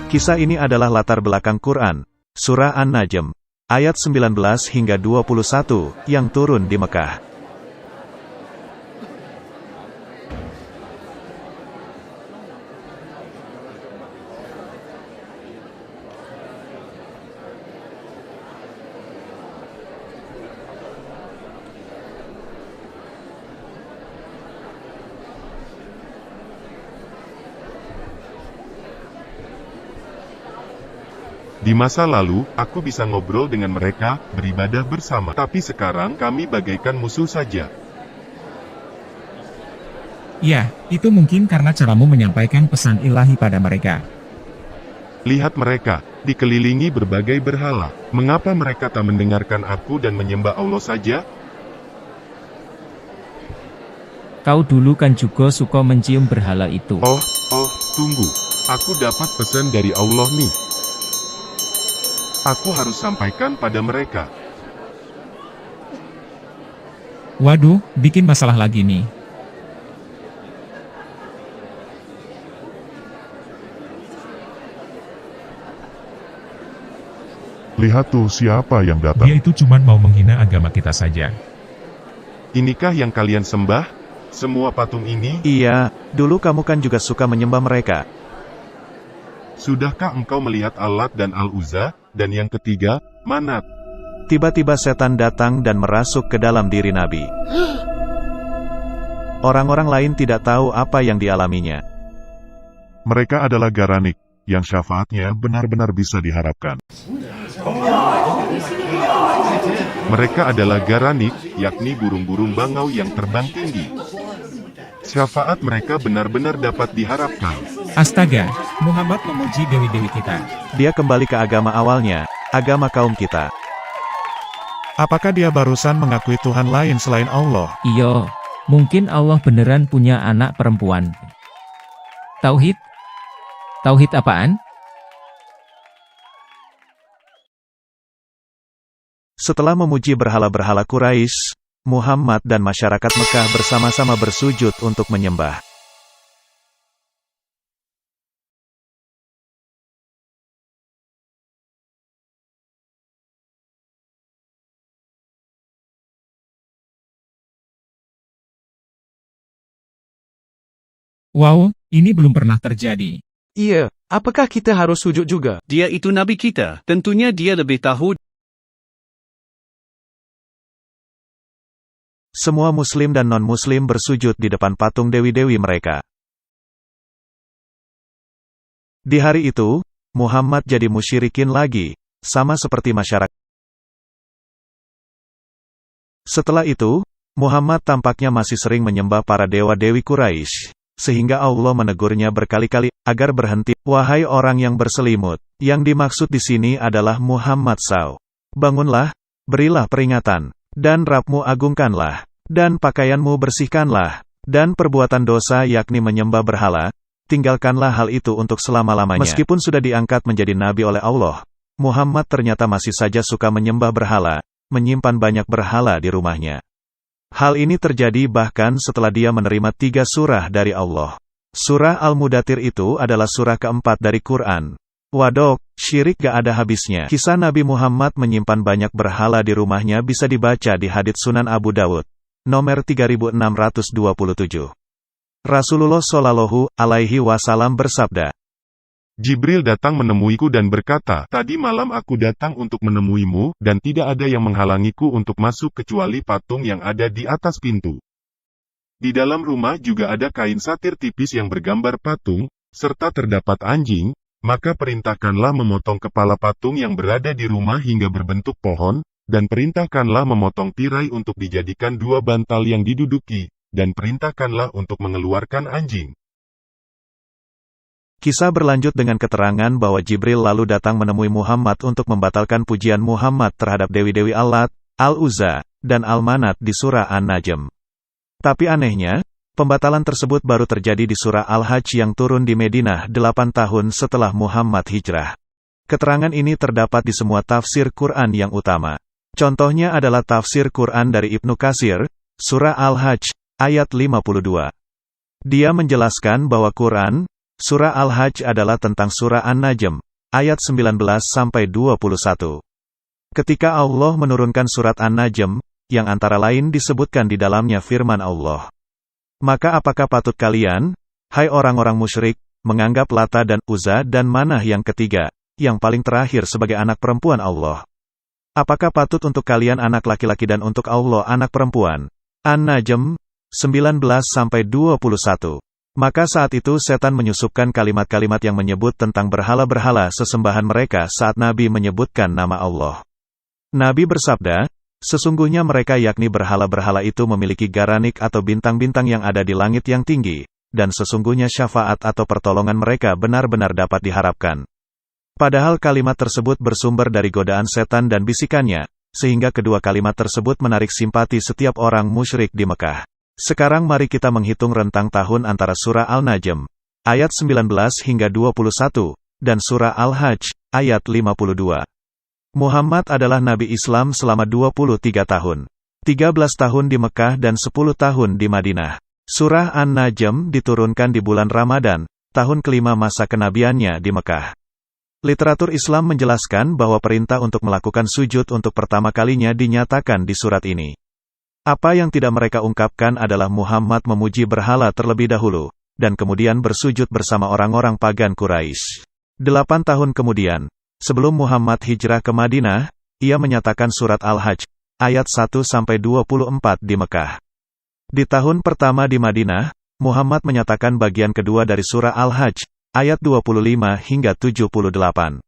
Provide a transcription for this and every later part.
Kisah ini adalah latar belakang Quran, Surah An-Najm, ayat 19 hingga 21, yang turun di Mekah. Di masa lalu, aku bisa ngobrol dengan mereka, beribadah bersama. Tapi sekarang kami bagaikan musuh saja. Ya, itu mungkin karena caramu menyampaikan pesan ilahi pada mereka. Lihat mereka, dikelilingi berbagai berhala. Mengapa mereka tak mendengarkan aku dan menyembah Allah saja? Kau dulu kan juga suka mencium berhala itu. Oh, tunggu. Aku dapat pesan dari Allah nih. Aku harus sampaikan pada mereka. Waduh, bikin masalah lagi nih. Lihat tuh siapa yang datang. Dia itu cuma mau menghina agama kita saja. Inikah yang kalian sembah? Semua patung ini? Iya, dulu kamu kan juga suka menyembah mereka. Sudahkah engkau melihat Al-Lat dan Al-Uzza? Dan yang ketiga, Manat. Tiba-tiba setan datang dan merasuk ke dalam diri Nabi. Orang-orang lain tidak tahu apa yang dialaminya. Mereka adalah Garanik, yang syafaatnya benar-benar bisa diharapkan. Mereka adalah Garanik, yakni burung-burung bangau yang terbang tinggi. Syafaat mereka benar-benar dapat diharapkan. Astaga, Muhammad memuji dewi-dewi kita. Dia kembali ke agama awalnya, agama kaum kita. Apakah dia barusan mengakui Tuhan lain selain Allah? Iya, mungkin Allah beneran punya anak perempuan. Tauhid? Tauhid apaan? Setelah memuji berhala-berhala Quraisy, Muhammad dan masyarakat Mekah bersama-sama bersujud untuk menyembah. Wow, ini belum pernah terjadi. Iya, apakah kita harus sujud juga? Dia itu nabi kita, tentunya dia lebih tahu. Semua muslim dan non-muslim bersujud di depan patung dewi-dewi mereka. Di hari itu, Muhammad jadi musyrikin lagi, sama seperti masyarakat. Setelah itu, Muhammad tampaknya masih sering menyembah para dewa-dewi Quraisy, sehingga Allah menegurnya berkali-kali agar berhenti. Wahai orang yang berselimut, yang dimaksud di sini adalah Muhammad SAW. Bangunlah, berilah peringatan, dan Rabbmu agungkanlah, dan pakaianmu bersihkanlah, dan perbuatan dosa yakni menyembah berhala, tinggalkanlah hal itu untuk selama-lamanya. Meskipun sudah diangkat menjadi nabi oleh Allah, Muhammad ternyata masih saja suka menyembah berhala, menyimpan banyak berhala di rumahnya. Hal ini terjadi bahkan setelah dia menerima 3 surah dari Allah. Surah Al-Mudathir itu adalah surah keempat dari Quran. Waduh, syirik gak ada habisnya. Kisah Nabi Muhammad menyimpan banyak berhala di rumahnya bisa dibaca di hadits Sunan Abu Dawud, nomor 3627. Rasulullah Shallallahu Alaihi Wasallam bersabda, Jibril datang menemuiku dan berkata, tadi malam aku datang untuk menemuimu, dan tidak ada yang menghalangiku untuk masuk kecuali patung yang ada di atas pintu. Di dalam rumah juga ada kain satir tipis yang bergambar patung, serta terdapat anjing, maka perintahkanlah memotong kepala patung yang berada di rumah hingga berbentuk pohon, dan perintahkanlah memotong tirai untuk dijadikan 2 bantal yang diduduki, dan perintahkanlah untuk mengeluarkan anjing. Kisah berlanjut dengan keterangan bahwa Jibril lalu datang menemui Muhammad untuk membatalkan pujian Muhammad terhadap dewi-dewi Al-Lat, Al-Uzza, dan Al-Manat di surah An-Najm. Tapi anehnya, pembatalan tersebut baru terjadi di surah Al-Hajj yang turun di Madinah 8 tahun setelah Muhammad hijrah. Keterangan ini terdapat di semua tafsir Quran yang utama. Contohnya adalah tafsir Quran dari Ibnu Katsir, surah Al-Hajj, ayat 52. Dia menjelaskan bahwa Quran Surah Al-Hajj adalah tentang surah An-Najm, ayat 19-21. Ketika Allah menurunkan surat An-Najm, yang antara lain disebutkan di dalamnya firman Allah. Maka apakah patut kalian, hai orang-orang musyrik, menganggap Lata dan Uzza dan Manah yang ketiga, yang paling terakhir sebagai anak perempuan Allah? Apakah patut untuk kalian anak laki-laki dan untuk Allah anak perempuan? An-Najm, 19-21. Maka saat itu setan menyusupkan kalimat-kalimat yang menyebut tentang berhala-berhala sesembahan mereka saat Nabi menyebutkan nama Allah. Nabi bersabda, sesungguhnya mereka yakni berhala-berhala itu memiliki garanik atau bintang-bintang yang ada di langit yang tinggi, dan sesungguhnya syafaat atau pertolongan mereka benar-benar dapat diharapkan. Padahal kalimat tersebut bersumber dari godaan setan dan bisikannya, sehingga kedua kalimat tersebut menarik simpati setiap orang musyrik di Mekah. Sekarang mari kita menghitung rentang tahun antara surah Al-Najm, ayat 19 hingga 21, dan surah Al-Hajj, ayat 52. Muhammad adalah Nabi Islam selama 23 tahun. 13 tahun di Mekah dan 10 tahun di Madinah. Surah An-Najm diturunkan di bulan Ramadan, tahun kelima masa kenabiannya di Mekah. Literatur Islam menjelaskan bahwa perintah untuk melakukan sujud untuk pertama kalinya dinyatakan di surat ini. Apa yang tidak mereka ungkapkan adalah Muhammad memuji berhala terlebih dahulu, dan kemudian bersujud bersama orang-orang pagan Quraisy. 8 tahun kemudian, sebelum Muhammad hijrah ke Madinah, ia menyatakan surat Al-Hajj, ayat 1-24 di Mekah. Di tahun pertama di Madinah, Muhammad menyatakan bagian kedua dari surah Al-Hajj, ayat 25 hingga 78.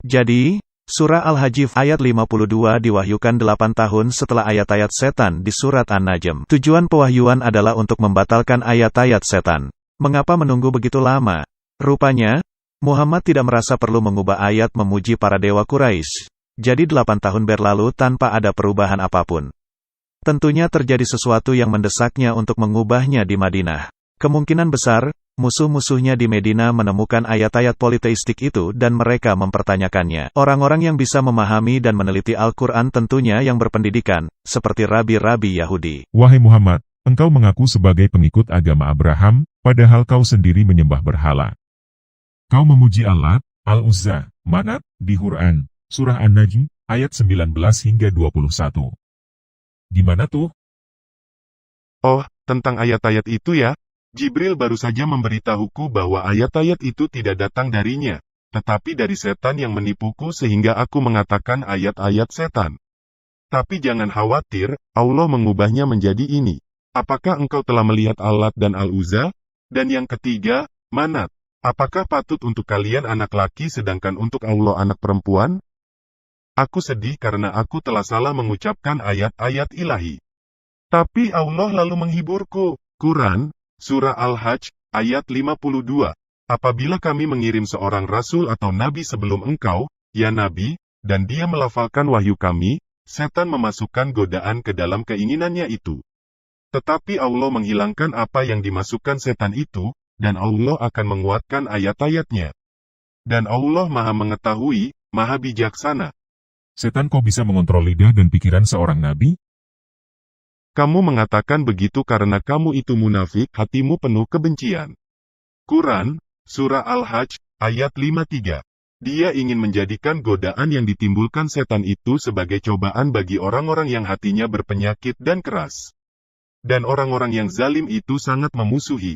Jadi, surah Al-Hajj ayat 52 diwahyukan 8 tahun setelah ayat-ayat setan di surat An-Najm. Tujuan pewahyuan adalah untuk membatalkan ayat-ayat setan. Mengapa menunggu begitu lama? Rupanya, Muhammad tidak merasa perlu mengubah ayat memuji para dewa Quraisy. Jadi 8 tahun berlalu tanpa ada perubahan apapun. Tentunya terjadi sesuatu yang mendesaknya untuk mengubahnya di Madinah. Kemungkinan besar, musuh-musuhnya di Medina menemukan ayat-ayat politeistik itu dan mereka mempertanyakannya. Orang-orang yang bisa memahami dan meneliti Al-Quran tentunya yang berpendidikan, seperti rabi-rabi Yahudi. Wahai Muhammad, engkau mengaku sebagai pengikut agama Abraham, padahal kau sendiri menyembah berhala. Kau memuji Allah, Al-Uzza, Manat, di Quran, surah An-Najm, ayat 19 hingga 21. Di mana tuh? Oh, tentang ayat-ayat itu ya? Jibril baru saja memberitahuku bahwa ayat-ayat itu tidak datang darinya, tetapi dari setan yang menipuku sehingga aku mengatakan ayat-ayat setan. Tapi jangan khawatir, Allah mengubahnya menjadi ini. Apakah engkau telah melihat Al-Lat dan Al-Uzza? Dan yang ketiga, Manat. Apakah patut untuk kalian anak laki sedangkan untuk Allah anak perempuan? Aku sedih karena aku telah salah mengucapkan ayat-ayat ilahi. Tapi Allah lalu menghiburku. Quran, surah Al-Hajj, ayat 52. Apabila kami mengirim seorang rasul atau nabi sebelum engkau, ya nabi, dan dia melafalkan wahyu kami, setan memasukkan godaan ke dalam keinginannya itu. Tetapi Allah menghilangkan apa yang dimasukkan setan itu, dan Allah akan menguatkan ayat-ayatnya. Dan Allah maha mengetahui, maha bijaksana. Setan kok bisa mengontrol lidah dan pikiran seorang nabi? Kamu mengatakan begitu karena kamu itu munafik, hatimu penuh kebencian. Quran, surah Al-Hajj, ayat 53. Dia ingin menjadikan godaan yang ditimbulkan setan itu sebagai cobaan bagi orang-orang yang hatinya berpenyakit dan keras. Dan orang-orang yang zalim itu sangat memusuhi.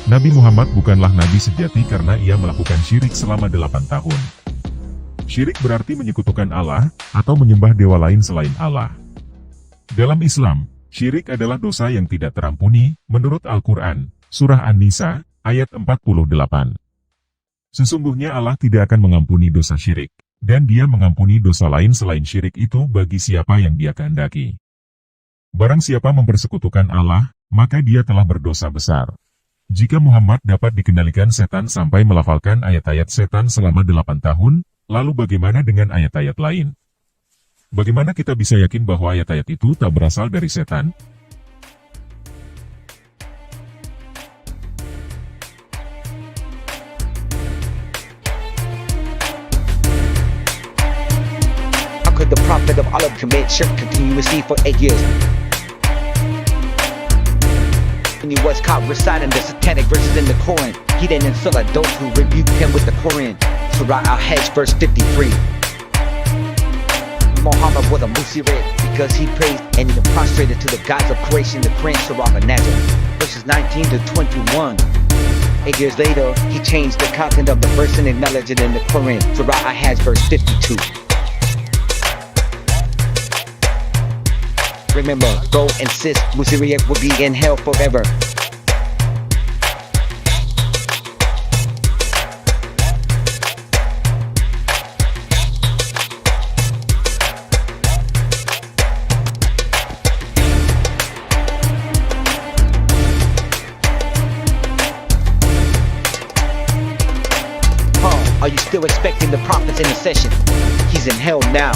Nabi Muhammad bukanlah nabi sejati karena ia melakukan syirik selama 8 tahun. Syirik berarti menyekutukan Allah, atau menyembah dewa lain selain Allah. Dalam Islam, syirik adalah dosa yang tidak terampuni, menurut Al-Quran, surah An-Nisa, ayat 48. Sesungguhnya Allah tidak akan mengampuni dosa syirik, dan dia mengampuni dosa lain selain syirik itu bagi siapa yang dia kehendaki. Barang siapa mempersekutukan Allah, maka dia telah berdosa besar. Jika Muhammad dapat dikendalikan setan sampai melafalkan ayat-ayat setan selama 8 tahun, lalu bagaimana dengan ayat-ayat lain? Bagaimana kita bisa yakin bahwa ayat-ayat itu tak berasal dari setan? How could the prophet Muhammad commit shirk continuously for 8 years. When he was caught reciting the satanic verses in the Quran, he then insulted those who rebuked him with the Quran. Surah Al-Hajj verse 53. Muhammad was a musirik because he praised and he prostrated to the gods of creation in the Quran, Surah An-Najm verses 19 to 21. 8 years later, he changed the content of the verse and acknowledged it in the Quran, Surah Al-Hajj verse 52. Remember, go insist Musiriyak will be in hell forever. Are you still expecting the prophet's intercession? He's in hell now.